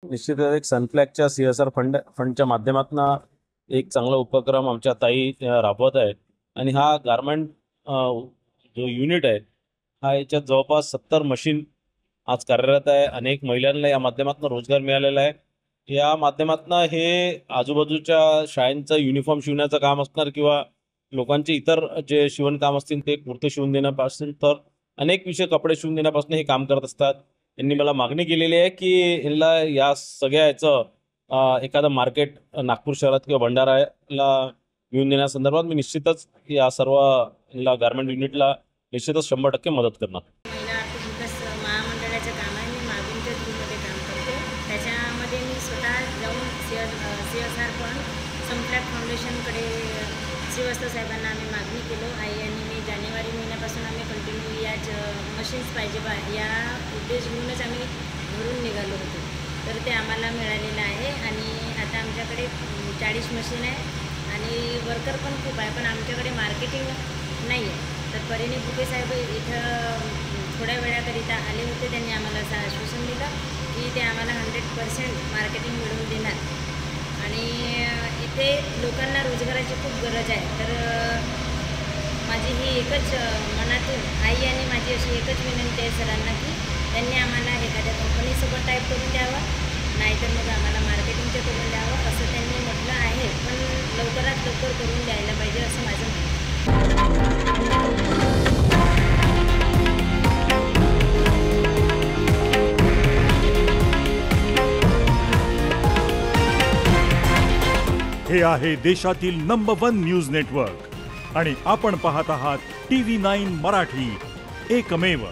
निश्चितच एक सनफ्लॅगच्या CSR फंडच्या माध्यमातून एक चांगला उपक्रम आमच्या ताई राबवत आहे आणि हा गारमेंट जो युनिट आहे हा याच्यात जवळपास 70 मशीन आज कार्यरत आहे। अनेक महिलांना या माध्यमातून रोजगार मिळालेला आहे। या माध्यमातून हे आजूबाजूच्या शाळांचं युनिफॉर्म शिवण्याचं काम असणार किंवा लोकांचे इतर जे शिवणकाम असतील ते कुर्ते शिवून देण्यापासून तर अनेक विषय कपडे शिवून देण्यापासून हे काम करत असतात। यांनी मला मागणी केलेली आहे की यांना या सगळ्या याचं एखादं मार्केट नागपूर शहरात किंवा भंडाराला घेऊन देण्यासंदर्भात मी निश्चितच या सर्व गारमेंट युनिटला निश्चितच 100% मदत करणार। महिला आर्थिक विकास महामंडळाचं काम आहे। मी मागणीच्या थ्रूमध्ये काम करते। त्याच्यामध्ये मी स्वतः जाऊन CSR पण सनफ्लॅग फाउंडेशनकडे श्रीवास्तव साहेबांना आम्ही मागणी केलो आई आणि मी जानेवारी महिन्यापासून आम्ही कंटिन्यू याच मशीन्स पाहिजे बा या उद्देश घेऊनच आम्ही घरून निघालो होतो। तर ते आम्हाला मिळालेलं आहे आणि आता आमच्याकडे 40 मशीन आहे आणि वर्कर पण खूप आहे, पण आमच्याकडे मार्केटिंग नाही आहे। तर परिणी बुके साहेब इथं थोड्या वेळाकरिता आले होते। त्यांनी आम्हाला असं आश्वासन दिलं की ते आम्हाला 100% मार्केटिंग मिळवून देणार आणि इथे लोकांना रोजगाराची खूप गरज आहे। तर माझी ही एकच मनातून आई आणि माझी अशी एकच विनंती आहे सरांना की त्यांनी आम्हाला एखाद्या कंपनीसोबत टाईप करून द्यावं, नाहीतर मग आम्हाला मार्केटिंगचं करून द्यावं असं त्यांनी म्हटलं आहे। पण लवकरात लवकर करून द्यायला पाहिजे असं माझं म्हणणं आहे। हे आहे देशातील नंबर 1 न्यूज नेटवर्क आणि आपण पाहत आहात TV9 मराठी, एकमेव।